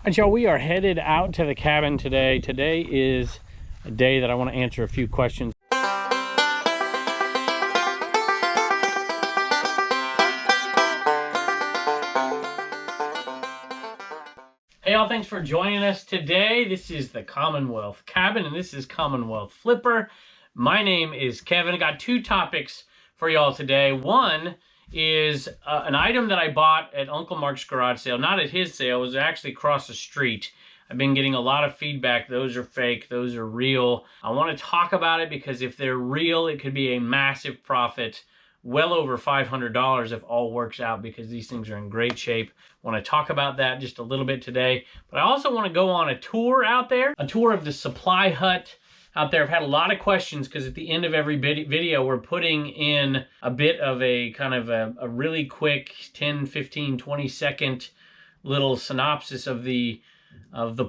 right, y'all, we are headed out to the cabin today. Today is a day that I want to answer a few questions. Hey y'all, thanks for joining us today. This is the Commonwealth cabin and this is Commonwealth Flipper. My name is Kevin. I got two topics for y'all today. One is an item that I bought at Uncle Mark's garage sale. Not at his sale, it was actually across the street. I've been getting a lot of feedback. Those are fake, those are real. I want to talk about it because if they're real, it could be a massive profit. Well over $500 if all works out, because these things are in great shape. I want to talk about that just a little bit today. But I also want to go on a tour out there, a tour of the Supply Hut out there. I've had a lot of questions because at the end of every video, we're putting in a bit of a kind of a really quick 10, 15, 20 second little synopsis of the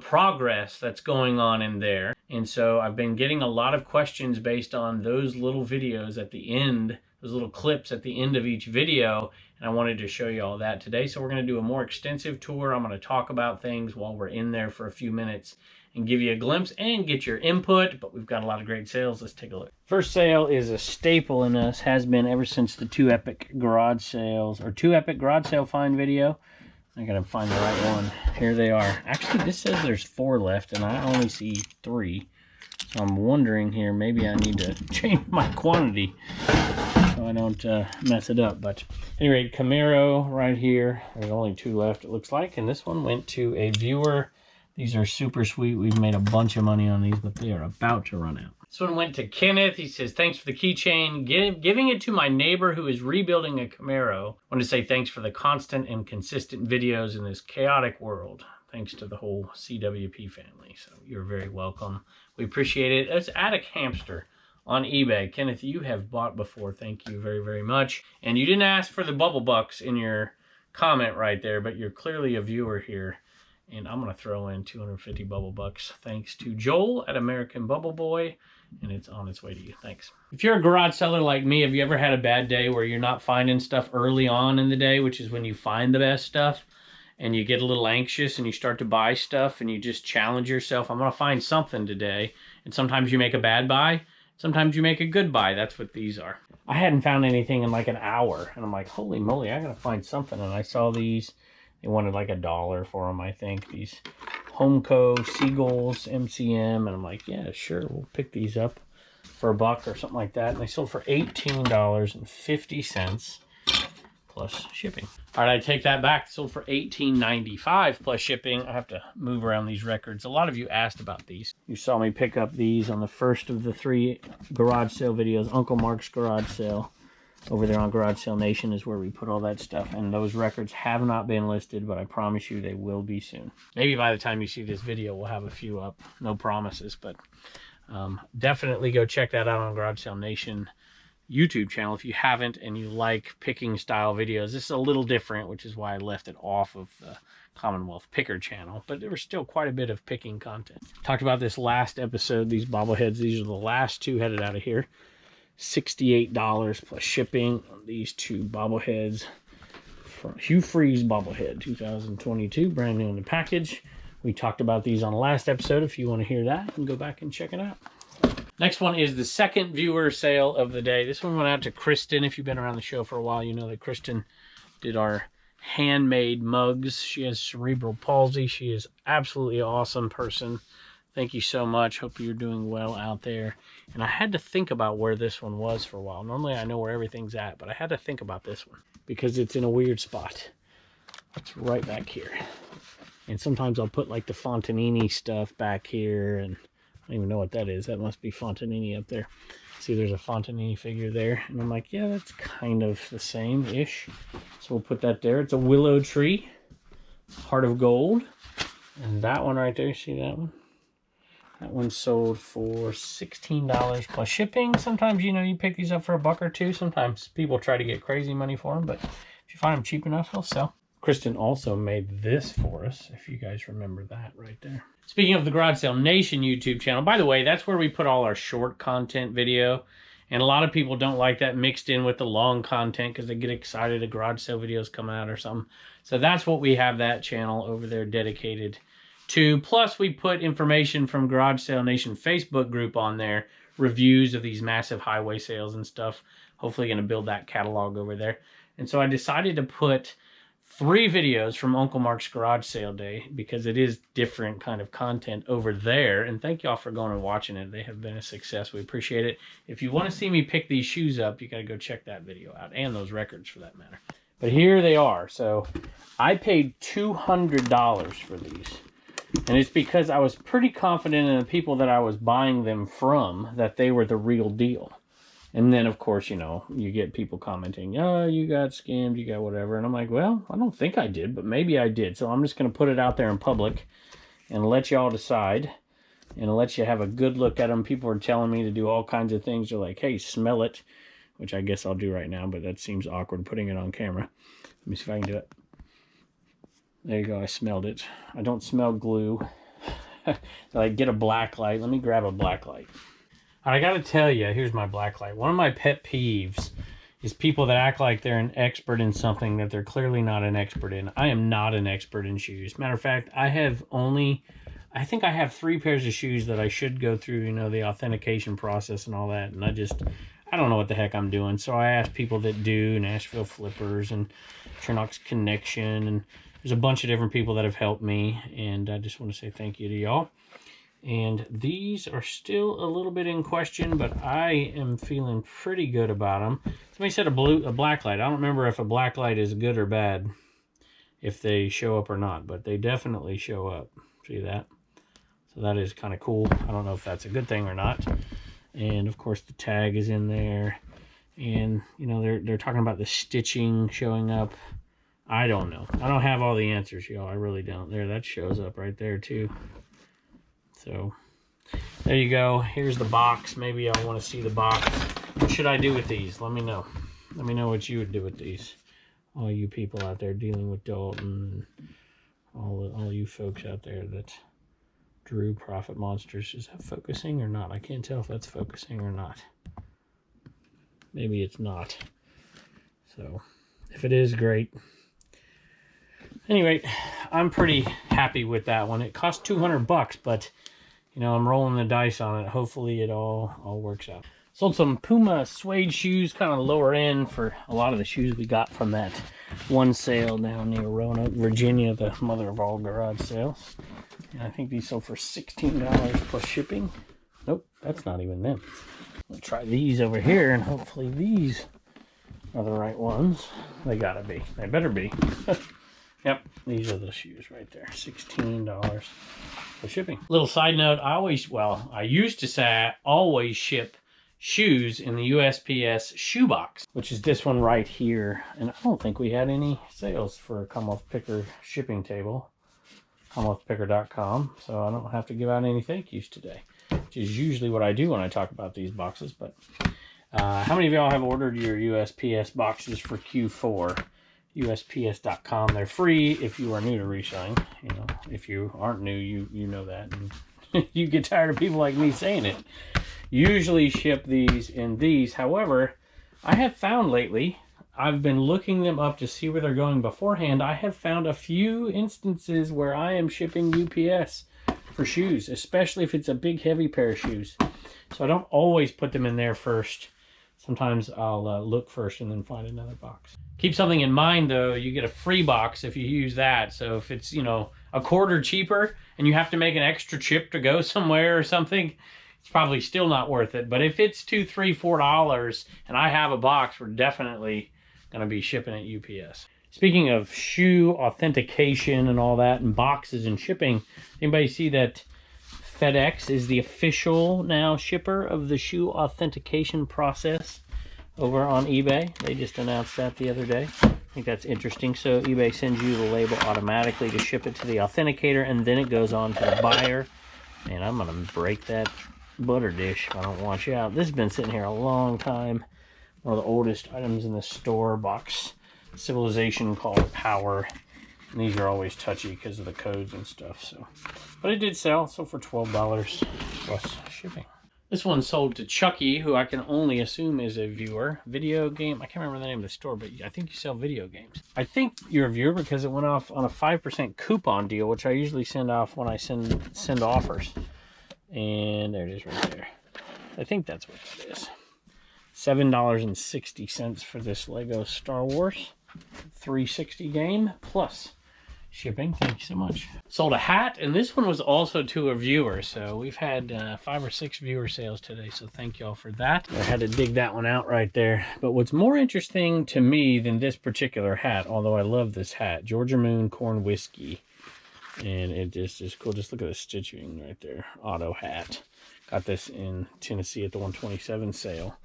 progress that's going on in there. And so I've been getting a lot of questions based on those little videos at the end, those little clips at the end of each video, and I wanted to show you all that today. So we're going to do a more extensive tour. I'm going to talk about things while we're in there for a few minutes and give you a glimpse and get your input, but we've got a lot of great sales. Let's take a look. First sale is a staple in us, has been ever since the two epic garage sale find video. I gotta find the right one. Here they are. Actually, this says there's 4 left and I only see 3. So I'm wondering here, maybe I need to change my quantity so I don't mess it up. But at any rate, Camaro right here. There's only 2 left, it looks like. And this one went to a viewer. These are super sweet. We've made a bunch of money on these, but they are about to run out. This one went to Kenneth. He says, thanks for the keychain. Giving it to my neighbor who is rebuilding a Camaro. I want to say thanks for the constant and consistent videos in this chaotic world. Thanks to the whole CWP family. So you're very welcome. We appreciate it. It's Attic Hamster on eBay. Kenneth, you have bought before. Thank you very, very much. And you didn't ask for the bubble bucks in your comment right there, but you're clearly a viewer here. And I'm going to throw in 250 bubble bucks thanks to Joel at American Bubble Boy. And it's on its way to you. Thanks. If you're a garage seller like me, have you ever had a bad day where you're not finding stuff early on in the day, which is when you find the best stuff, and you get a little anxious and you start to buy stuff and you just challenge yourself, I'm going to find something today. And sometimes you make a bad buy. Sometimes you make a good buy. That's what these are. I hadn't found anything in like an hour. And I'm like, holy moly, I got to find something. And I saw these. They wanted like $1 for them, I think. These Homeco Seagulls MCM. And I'm like, yeah, sure. We'll pick these up for $1 or something like that. And they sold for $18.50 plus shipping. All right, I take that back. Sold for $18.95 plus shipping. I have to move around these records. A lot of you asked about these. You saw me pick up these on the first of the 3 garage sale videos. Uncle Mark's garage sale. Over there on Garage Sale Nation is where we put all that stuff. And those records have not been listed, but I promise you they will be soon. Maybe by the time you see this video, we'll have a few up. No promises, but definitely go check that out on Garage Sale Nation YouTube channel if you haven't and you like picking style videos. This is a little different, which is why I left it off of the Commonwealth Picker channel, but there was still quite a bit of picking content. Talked about this last episode, these bobbleheads. These are the last 2 headed out of here. $68 plus shipping on these 2 bobbleheads from Hugh Freeze bobblehead 2022, brand new in the package. We talked about these on the last episode. If you want to hear that, you can go back and check it out. Next one is the second viewer sale of the day. This one went out to Kristen. If you've been around the show for a while, you know that Kristen did our handmade mugs. She has cerebral palsy. She is absolutely awesome person. Thank you so much. Hope you're doing well out there. And I had to think about where this one was for a while. Normally I know where everything's at, but I had to think about this one because it's in a weird spot. It's right back here. And sometimes I'll put like the Fontanini stuff back here, and I don't even know what that is. That must be Fontanini up there. See, there's a Fontanini figure there. And I'm like, yeah, that's kind of the same-ish. So we'll put that there. It's a willow tree, heart of gold. And that one right there, see that one? That one sold for $16 plus shipping. Sometimes, you know, you pick these up for $1 or $2. Sometimes people try to get crazy money for them, but if you find them cheap enough, they'll sell. Kristen also made this for us, if you guys remember that right there. Speaking of the Garage Sale Nation YouTube channel, by the way, that's where we put all our short content video. And a lot of people don't like that mixed in with the long content because they get excited a garage sale videos come out or something. So that's what we have that channel over there dedicated 2. Plus, we put information from Garage Sale Nation Facebook group on there, reviews of these massive highway sales and stuff. Hopefully going to build that catalog over there. And so I decided to put 3 videos from Uncle Mark's Garage Sale Day because it is different kind of content over there. And thank y'all for going and watching it. They have been a success. We appreciate it. If you want to see me pick these shoes up, you got to go check that video out, and those records for that matter. But here they are. So I paid $200 for these. And it's because I was pretty confident in the people that I was buying them from that they were the real deal. And then, of course, you know, you get people commenting, oh, you got scammed, you got whatever. And I'm like, well, I don't think I did, but maybe I did. So I'm just going to put it out there in public and let y'all decide and let you have a good look at them. People are telling me to do all kinds of things. They're like, hey, smell it, which I guess I'll do right now, but that seems awkward putting it on camera. Let me see if I can do it. There you go, I smelled it. I don't smell glue. Like, get a black light. Let me grab a black light. I gotta tell you, here's my black light. One of my pet peeves is people that act like they're an expert in something that they're clearly not an expert in. I am not an expert in shoes. Matter of fact, I think I have 3 pairs of shoes that I should go through, you know, the authentication process and all that. And I don't know what the heck I'm doing. So I asked people that do, Nashville Flippers and Chernox Connection, and there's a bunch of different people that have helped me, and I just want to say thank you to y'all. And these are still a little bit in question, but I am feeling pretty good about them. Somebody said a black light. I don't remember if a black light is good or bad, if they show up or not, but they definitely show up. See that? So that is kind of cool. I don't know if that's a good thing or not. And of course the tag is in there, and you know they're talking about the stitching showing up. I don't know. I don't have all the answers, y'all. I really don't. There, that shows up right there too. So there you go. Here's the box. Maybe y'all want to see the box. What should I do with these? Let me know. Let me know what you would do with these. All you people out there dealing with Dalton, and all you folks out there that drew Profit Monsters. Is that focusing or not? I can't tell if that's focusing or not. Maybe it's not. So if it is, great. Anyway, I'm pretty happy with that one. It cost $200, but you know, I'm rolling the dice on it. Hopefully it all works out. Sold some Puma suede shoes, kind of lower end for a lot of the shoes we got from that one sale down near Roanoke, Virginia, the mother of all garage sales. And I think these sold for $16 plus shipping. Nope, that's not even them. We'll try these over here, and hopefully these are the right ones. They gotta be. They better be. Yep, these are the shoes right there. $16 for shipping. Little side note, I used to say I always ship shoes in the USPS shoebox, which is this one right here. And I don't think we had any sales for a Commonwealth Picker shipping table. CommonwealthPicker.com. So I don't have to give out any thank yous today, which is usually what I do when I talk about these boxes. But how many of y'all have ordered your USPS boxes for Q4? USPS.com. They're free if you are new to reselling. You know, if you aren't new, you know that. And you get tired of people like me saying it. Usually ship these in these. However, I have found lately, I've been looking them up to see where they're going beforehand. I have found a few instances where I am shipping UPS for shoes, especially if it's a big heavy pair of shoes. So I don't always put them in there first. Sometimes I'll look first and then find another box. Keep something in mind though, you get a free box if you use that. So if it's, you know, a quarter cheaper and you have to make an extra trip to go somewhere or something, it's probably still not worth it. But if it's $2, $3, $4 and I have a box, we're definitely going to be shipping at UPS. Speaking of shoe authentication and all that and boxes and shipping, anybody see that FedEx is the official now shipper of the shoe authentication process over on eBay? They just announced that the other day. I think that's interesting. So eBay sends you the label automatically to ship it to the authenticator, and then it goes on to the buyer. Man, I'm going to break that butter dish if I don't watch out. This has been sitting here a long time. One of the oldest items in the store. Box Civilization called it Power. And these are always touchy because of the codes and stuff. So, but it did sell, so for $12 plus shipping. This one sold to Chucky, who I can only assume is a viewer. Video game, I can't remember the name of the store, but I think you sell video games. I think you're a viewer because it went off on a 5% coupon deal, which I usually send off when I send offers. And there it is right there. I think that's what it is. $7.60 for this Lego Star Wars 360 game, plus shipping. Thank you so much. Sold a hat, and this one was also to a viewer, so we've had 5 or 6 viewer sales today, so thank y'all for that. I had to dig that one out right there. But what's more interesting to me than this particular hat, although I love this hat, Georgia Moon Corn Whiskey, and it just is cool. Just look at the stitching right there. Auto hat. Got this in Tennessee at the 127 sale.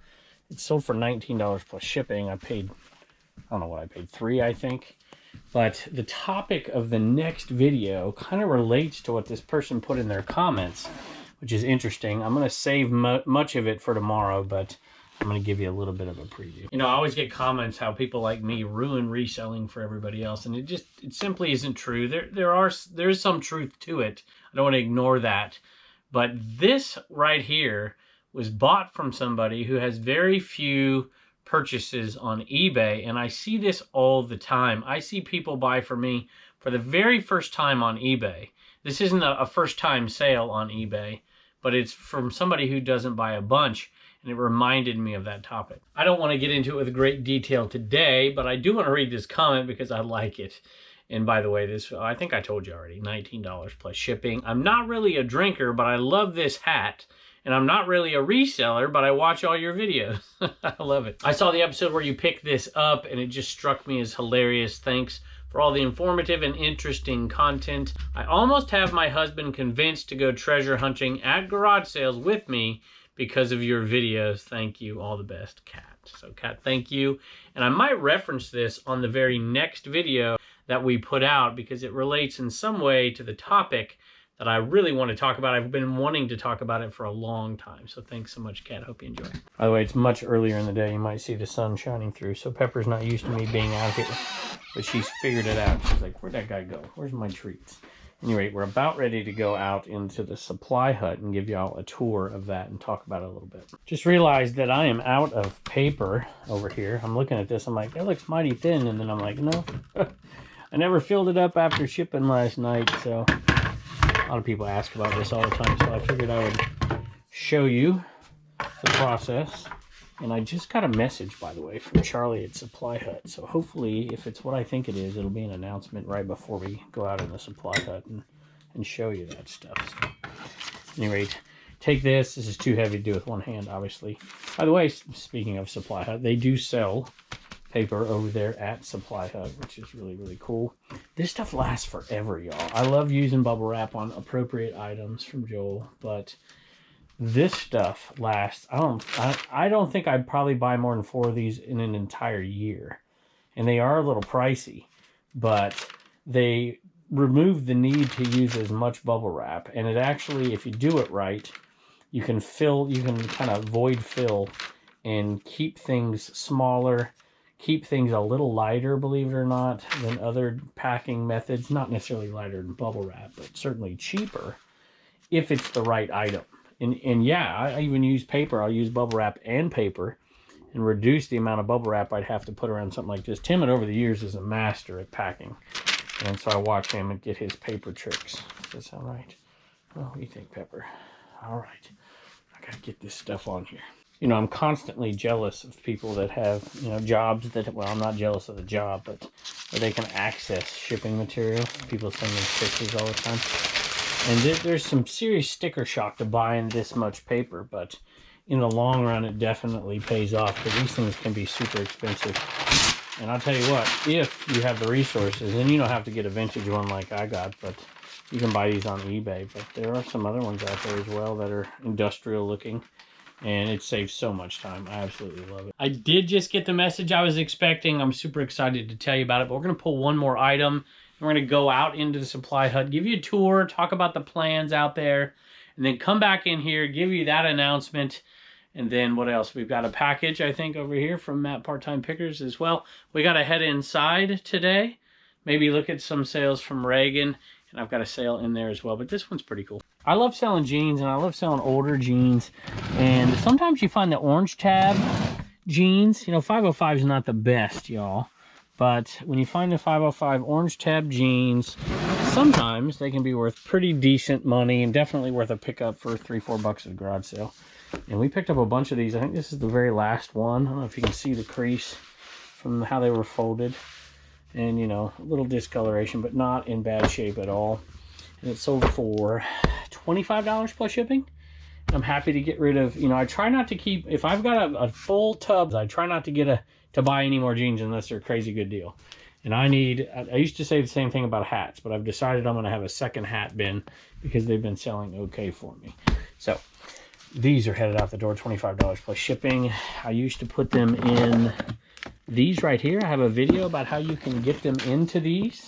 It sold for $19 plus shipping. I paid, I don't know what I paid, $3, I think. But the topic of the next video kind of relates to what this person put in their comments, which is interesting. I'm going to save much of it for tomorrow, but I'm going to give you a little bit of a preview. You know, I always get comments how people like me ruin reselling for everybody else, and it simply isn't true. There's some truth to it. I don't want to ignore that. But this right here was bought from somebody who has very few purchases on eBay, and I see this all the time. I see people buy from me for the very first time on eBay. This isn't a first-time sale on eBay, but it's from somebody who doesn't buy a bunch, and it reminded me of that topic. I don't want to get into it with great detail today, but I do want to read this comment because I like it. And by the way, this, I think I told you already, $19 plus shipping. I'm not really a drinker, but I love this hat. And I'm not really a reseller, but I watch all your videos. I love it. I saw the episode where you picked this up, and it just struck me as hilarious. Thanks for all the informative and interesting content. I almost have my husband convinced to go treasure hunting at garage sales with me because of your videos. Thank you. All the best, Kat. So, Kat, thank you. And I might reference this on the very next video that we put out because it relates in some way to the topic that I really want to talk about. I've been wanting to talk about it for a long time. So thanks so much, Kat. Hope you enjoy. By the way, it's much earlier in the day. You might see the sun shining through. So Pepper's not used to me being out here, but she's figured it out. She's like, where'd that guy go? Where's my treats? Anyway, we're about ready to go out into the supply hut and give y'all a tour of that and talk about it a little bit. Just realized that I am out of paper over here. I'm looking at this. I'm like, that looks mighty thin. And then I'm like, no, I never filled it up after shipping last night. So a lot of people ask about this all the time, so I figured I would show you the process. And I just got a message, by the way, from Charlie at SupplyHut. So hopefully, if it's what I think it is, it'll be an announcement right before we go out in the supply hut and show you that stuff. So, at any rate, take this. This is too heavy to do with one hand, obviously. By the way, speaking of SupplyHut, they do sell paper over there at SupplyHut, which is really, really cool. This stuff lasts forever, y'all. I love using bubble wrap on appropriate items from Joel, but this stuff lasts. I don't think I'd probably buy more than 4 of these in an entire year. And they are a little pricey, but they remove the need to use as much bubble wrap. And it actually, if you do it right, you can kind of void fill and keep things smaller, keep things a little lighter, believe it or not, than other packing methods. Not necessarily lighter than bubble wrap, but certainly cheaper if it's the right item. And yeah, I even use paper. I'll use bubble wrap and paper and reduce the amount of bubble wrap I'd have to put around something like this. Tim, over the years, is a master at packing. And so I watch him and get his paper tricks. Does that sound right? Well, what do you think, Pepper? All right. I got to get this stuff on here. You know, I'm constantly jealous of people that have, you know, jobs that, well, I'm not jealous of the job, but where they can access shipping materials. People send me pictures all the time. And there's some serious sticker shock to buying this much paper, but in the long run, it definitely pays off because these things can be super expensive. And I'll tell you what, if you have the resources, and you don't have to get a vintage one like I got, but you can buy these on eBay. But there are some other ones out there as well that are industrial looking. And it saves so much time. I absolutely love it. I did just get the message I was expecting. I'm super excited to tell you about it. But we're going to pull one more item. And we're going to go out into the supply hut, give you a tour, talk about the plans out there, and then come back in here, give you that announcement. And then what else? We've got a package, I think, over here from Matt Part-Time Pickers as well. We got to head inside today. Maybe look at some sales from Reagan. And I've got a sale in there as well. But this one's pretty cool. I love selling jeans, and I love selling older jeans. And sometimes you find the orange tab jeans, you know, 505 is not the best, y'all. But when you find the 505 orange tab jeans, sometimes they can be worth pretty decent money and definitely worth a pickup for $3-4 at a garage sale. And we picked up a bunch of these. I think this is the very last one. I don't know if you can see the crease from how they were folded. And, you know, a little discoloration, but not in bad shape at all. And it sold for $25 plus shipping. I'm happy to get rid of, you know, I try not to keep, if I've got a full tub, I try not to buy any more jeans unless they're a crazy good deal. And I used to say the same thing about hats, but I've decided I'm going to have a second hat bin because they've been selling okay for me. So these are headed out the door, $25 plus shipping. I used to put them in these right here. I have a video about how you can get them into these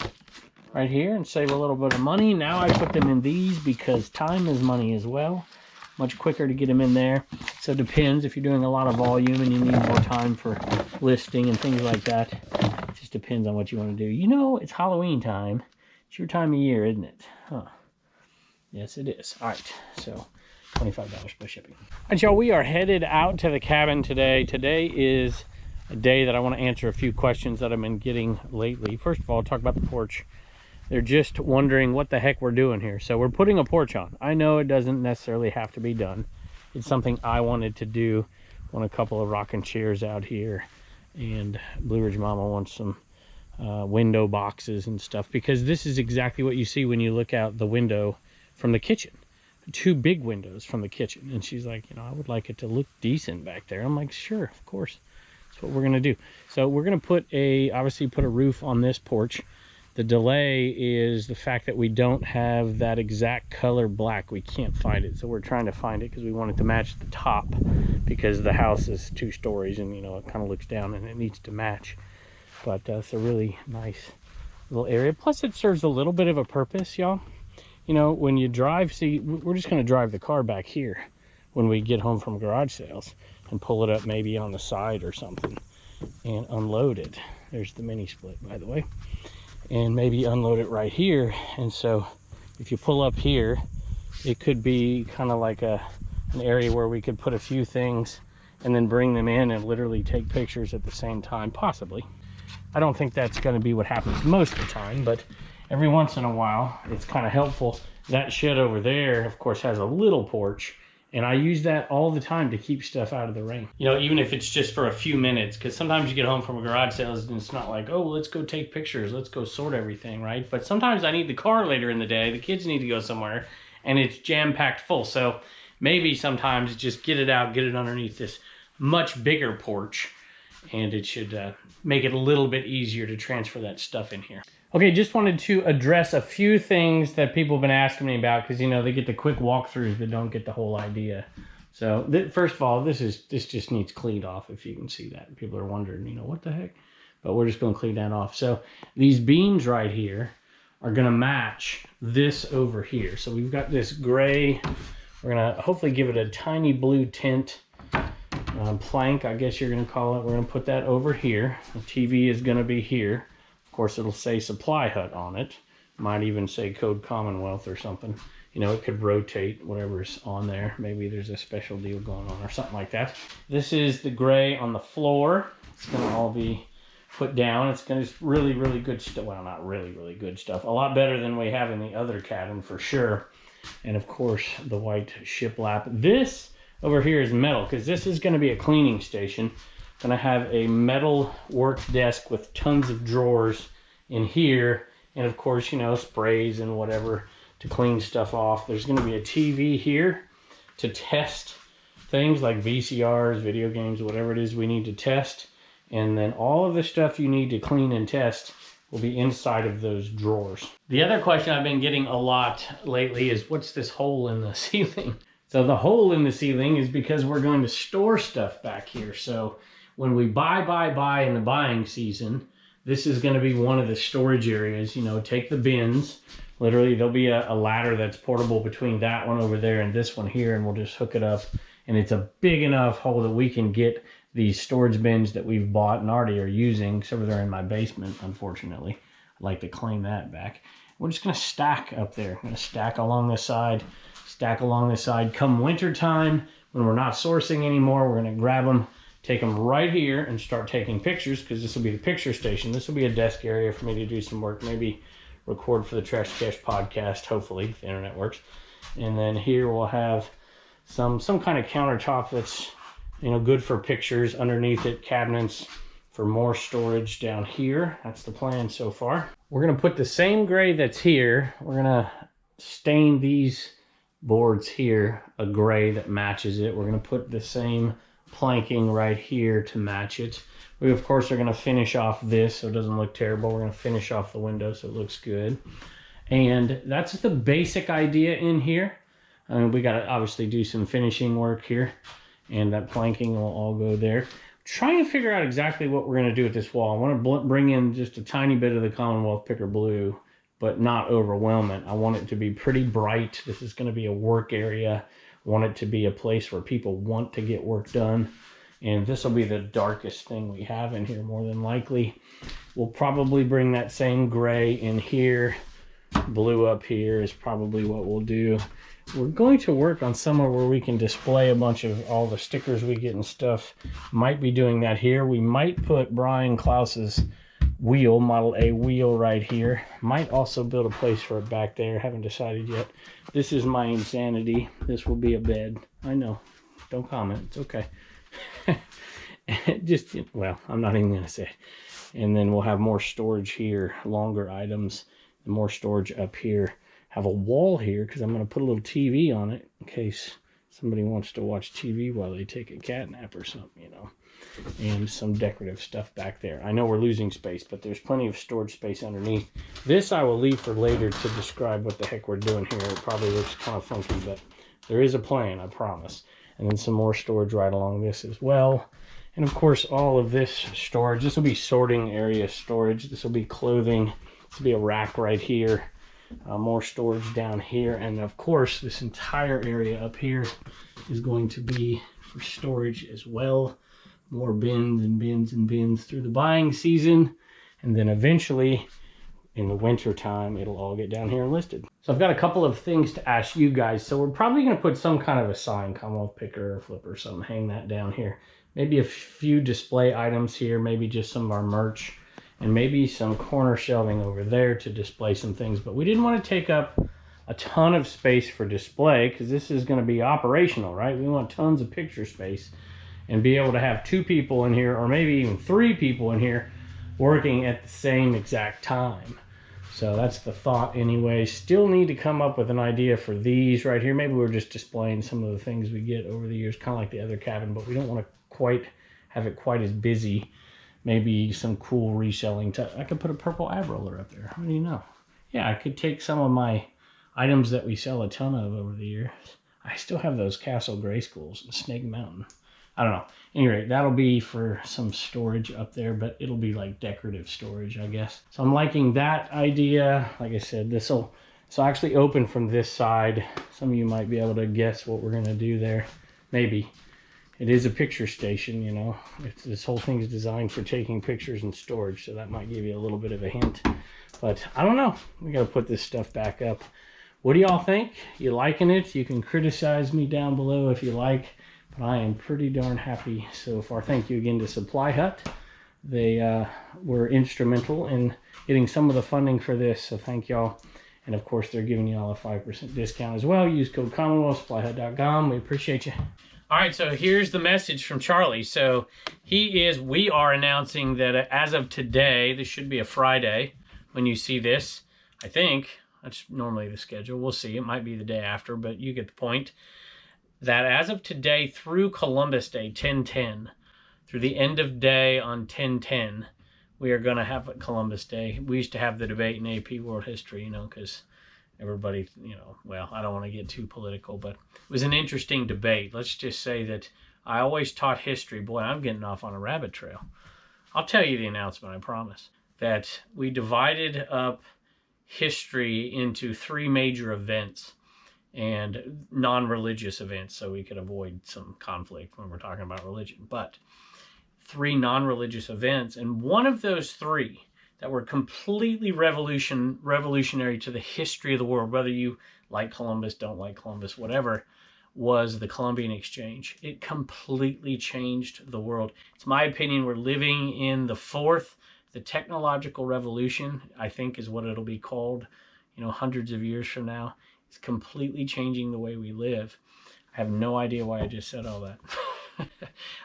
right here and save a little bit of money. Now I put them in these because time is money as well. Much quicker to get them in there. So it depends if you're doing a lot of volume and you need more time for listing and things like that. It just depends on what you want to do. You know, it's Halloween time. It's your time of year, isn't it? Huh. Yes, it is. All right, so $25 plus shipping. All right, y'all, we are headed out to the cabin today. Today is a day that I want to answer a few questions that I've been getting lately. First of all, I'll talk about the porch. They're just wondering what the heck we're doing here. So we're putting a porch on. I know it doesn't necessarily have to be done. It's something I wanted to do. Want a couple of rocking chairs out here. And Blue Ridge Mama wants some window boxes and stuff. Because this is exactly what you see when you look out the window from the kitchen. 2 big windows from the kitchen. And she's like, you know, I would like it to look decent back there. I'm like, sure, of course. That's what we're going to do. So we're going to put obviously put a roof on this porch. The delay is the fact that we don't have that exact color black. We can't find it, so we're trying to find it because we want it to match the top, because the house is 2 stories and, you know, it kind of looks down and it needs to match. But it's a really nice little area. Plus it serves a little bit of a purpose, y'all. You know, when you drive, see, we're just going to drive the car back here when we get home from garage sales and pull it up maybe on the side or something and unload it. There's the mini split, by the way. And maybe unload it right here. And so if you pull up here, it could be kind of like an area where we could put a few things and then bring them in and literally take pictures at the same time, possibly. I don't think that's going to be what happens most of the time, but every once in a while it's kind of helpful. That shed over there, of course, has a little porch, and I use that all the time to keep stuff out of the rain. You know, even if it's just for a few minutes, because sometimes you get home from a garage sale and it's not like, oh, let's go take pictures, let's go sort everything, right? But sometimes I need the car later in the day, the kids need to go somewhere, and it's jam-packed full. So maybe sometimes just get it out, get it underneath this much bigger porch, and it should make it a little bit easier to transfer that stuff in here. Okay, just wanted to address a few things that people have been asking me about, because, you know, they get the quick walkthroughs but don't get the whole idea. So first of all, this just needs cleaned off, if you can see that. People are wondering, you know, what the heck? But we're just going to clean that off. So these beams right here are going to match this over here. So we've got this gray. We're going to hopefully give it a tiny blue tint. Plank, I guess you're going to call it. We're going to put that over here. The TV is going to be here. Of course, it'll say SupplyHut on it. Might even say code Commonwealth or something. You know, it could rotate whatever's on there. Maybe there's a special deal going on or something like that. This is the gray on the floor. It's going to all be put down. It's going to be really, really good stuff. Well, not really, really good stuff. A lot better than we have in the other cabin for sure. And of course, the white shiplap. This over here is metal, because this is going to be a cleaning station. Going to have a metal work desk with tons of drawers in here, and of course, you know, sprays and whatever to clean stuff off. There's going to be a TV here to test things like VCRs, video games, whatever it is we need to test. And then all of the stuff you need to clean and test will be inside of those drawers. The other question I've been getting a lot lately is, what's this hole in the ceiling? So the hole in the ceiling is because we're going to store stuff back here. So when we buy in the buying season, this is going to be one of the storage areas. You know, take the bins. Literally, there'll be a ladder that's portable between that one over there and this one here, and we'll just hook it up. And it's a big enough hole that we can get these storage bins that we've bought and already are using. Except for they're in my basement, unfortunately. I'd like to claim that back. We're just going to stack up there. I'm going to stack along the side. stack along the side. Come winter time, when we're not sourcing anymore, we're going to grab them, take them right here and start taking pictures, because this will be the picture station. This will be a desk area for me to do some work, maybe record for the Trash Cash podcast, hopefully, if the internet works. And then here we'll have some kind of countertop that's, you know, good for pictures. Underneath it, cabinets for more storage down here. That's the plan so far. We're going to put the same gray that's here. We're going to stain these boards here a gray that matches it. We're going to put the same planking right here to match it. We, of course, are going to finish off this so it doesn't look terrible. We're going to finish off the window so it looks good. And that's the basic idea in here. I mean, we got to obviously do some finishing work here, and that planking will all go there. Trying to figure out exactly what we're going to do with this wall. I want to bring in just a tiny bit of the Commonwealth Picker Blue, but not overwhelm it. I want it to be pretty bright. This is going to be a work area. I want it to be a place where people want to get work done. And this will be the darkest thing we have in here, more than likely. We'll probably bring that same gray in here. Blue up here is probably what we'll do. We're going to work on somewhere where we can display a bunch of all the stickers we get and stuff. Might be doing that here. We might put Brian Klaus's wheel, Model A wheel right here. Might also build a place for it back there. Haven't decided yet. This is my insanity. This will be a bed. I know. Don't comment. It's okay. Just, well, I'm not even going to say it. And then we'll have more storage here, longer items, and more storage up here. Have a wall here because I'm going to put a little TV on it in case somebody wants to watch TV while they take a cat nap or something, you know. And some decorative stuff back there. I know we're losing space, but there's plenty of storage space underneath. This I will leave for later to describe what the heck we're doing here. It probably looks kind of funky, but there is a plan, I promise. And then some more storage right along this as well. And of course, all of this storage. This will be sorting area storage. This will be clothing. This will be a rack right here. More storage down here, and of course this entire area up here is going to be for storage as well. More bins and bins and bins through the buying season, and then eventually in the winter time it'll all get down here and listed. So I've got a couple of things to ask you guys. So we're probably going to put some kind of a sign, Commonwealth Picker or Flip or something, hang that down here. Maybe a few display items here, maybe just some of our merch, and maybe some corner shelving over there to display some things. But we didn't want to take up a ton of space for display because this is going to be operational, right? We want tons of picture space and be able to have 2 people in here, or maybe even 3 people in here working at the same exact time. So that's the thought anyway. Still need to come up with an idea for these right here. Maybe we're just displaying some of the things we get over the years, kind of like the other cabin, but we don't want to quite have it quite as busy. Maybe some cool reselling. I could put a purple ab roller up there. How do you know? Yeah, I could take some of my items that we sell a ton of over the years. I still have those Castle Gray Schools in Snake Mountain. I don't know. Anyway, that'll be for some storage up there, but it'll be like decorative storage, I guess. So I'm liking that idea. Like I said, this will actually open from this side. Some of you might be able to guess what we're going to do there. Maybe. It is a picture station, you know. This whole thing is designed for taking pictures and storage, so that might give you a little bit of a hint. But I don't know. We got to put this stuff back up. What do y'all think? You liking it? You can criticize me down below if you like, but I am pretty darn happy so far. Thank you again to SupplyHut. They were instrumental in getting some of the funding for this, so thank y'all. And of course, they're giving y'all a 5% discount as well. Use code Commonwealth, SupplyHut.com. We appreciate you. All right, so here's the message from Charlie. So we are announcing that as of today, this should be a Friday when you see this. I think that's normally the schedule. We'll see. It might be the day after, but you get the point. That as of today through Columbus Day, 10/10, through the end of day on 10/10, we are going to have Columbus Day. We used to have the debate in AP World History, you know, because everybody, you know, well, I don't want to get too political, but it was an interesting debate. Let's just say that I always taught history. Boy, I'm getting off on a rabbit trail. I'll tell you the announcement, I promise. That we divided up history into 3 major events and non-religious events so we could avoid some conflict when we're talking about religion. But 3 non-religious events, and one of those 3 that were completely revolutionary to the history of the world, whether you like Columbus, don't like Columbus, whatever, was the Columbian Exchange. It completely changed the world. It's my opinion we're living in the technological revolution, I think is what it'll be called, hundreds of years from now. It's completely changing the way we live. I have no idea why I just said all that.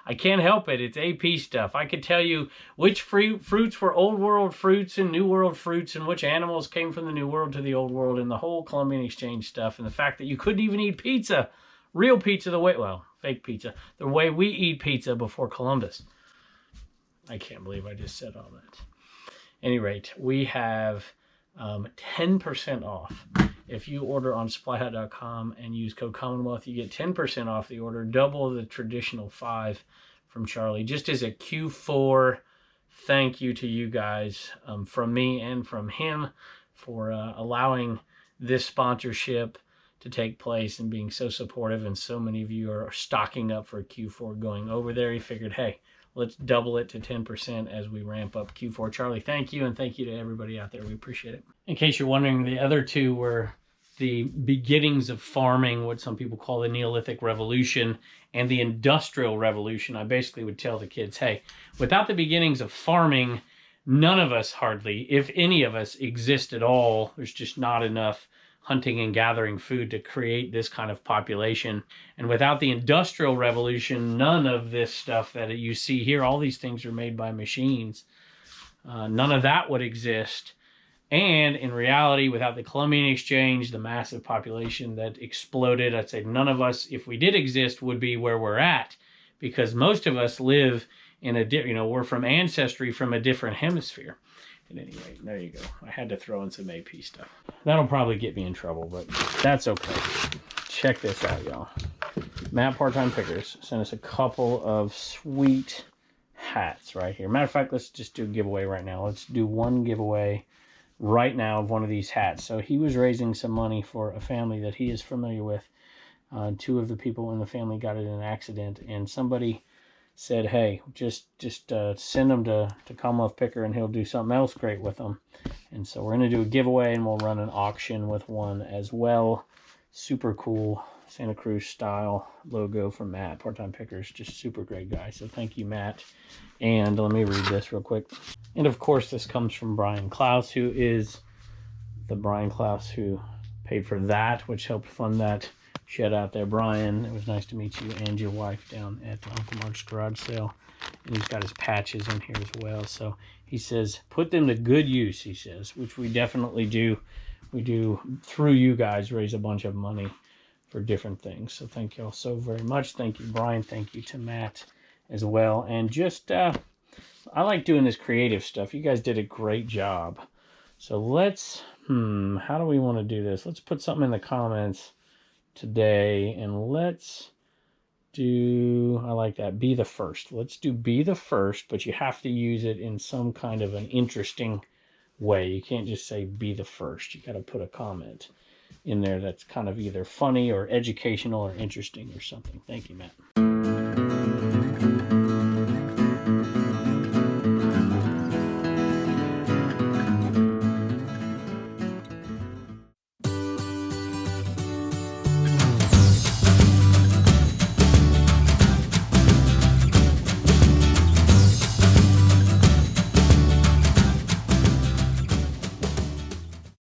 I can't help it. It's AP stuff. I could tell you which fruits were old world fruits and new world fruits, and which animals came from the new world to the old world, and the whole Columbian Exchange stuff, and the fact that you couldn't even eat pizza, real pizza, fake pizza, the way we eat pizza before Columbus. I can't believe I just said all that. At any rate, we have 10% off. If you order on SupplyHut.com and use code Commonwealth, you get 10% off the order, double the traditional 5 from Charlie, just as a Q4 thank you to you guys from me and from him for allowing this sponsorship to take place and being so supportive. And so many of you are stocking up for Q4 going over there. He figured, hey, let's double it to 10% as we ramp up Q4. Charlie, thank you, and thank you to everybody out there. We appreciate it. In case you're wondering, the other two were the beginnings of farming, what some people call the Neolithic Revolution, and the Industrial Revolution. I basically would tell the kids, hey, without the beginnings of farming, none of us hardly, if any of us, exist at all. There's just not enough hunting and gathering food to create this kind of population. And without the Industrial Revolution, none of this stuff that you see here, all these things are made by machines. None of that would exist. And in reality, without the Columbian Exchange, the massive population that exploded, I'd say none of us, if we did exist, would be where we're at, because most of us live in we're from ancestry from a different hemisphere. At any rate, there you go. I had to throw in some AP stuff. That'll probably get me in trouble, but that's okay. Check this out, y'all. Matt Part-Time Pickers sent us a couple of sweet hats right here. Matter of fact, let's just do a giveaway right now. Let's do one giveaway right now of one of these hats. So he was raising some money for a family that he is familiar with. 2 of the people in the family got in an accident, and somebody said, hey, just send them to Commonwealth Picker and he'll do something else great with them. And so we're going to do a giveaway, and we'll run an auction with one as well. Super cool Santa Cruz style logo from Matt, Part-Time Pickers. Just super great guy. So thank you, Matt. And let me read this real quick. And of course, this comes from Brian Klaus, who is the Brian Klaus who paid for that, which helped fund that. Shout out there, Brian. It was nice to meet you and your wife down at Uncle Mark's garage sale. And he's got his patches in here as well. So he says, put them to good use, he says, which we definitely do. We do, through you guys, raise a bunch of money for different things. So thank you all so very much. Thank you, Brian. Thank you to Matt as well. And just, I like doing this creative stuff. You guys did a great job. So let's, how do we want to do this? Let's put something in the comments today, and let's do, I like that, be the first. Let's do be the first, but you have to use it in some kind of an interesting way. You can't just say be the first. You got to put a comment in there that's kind of either funny or educational or interesting or something. Thank you, Matt.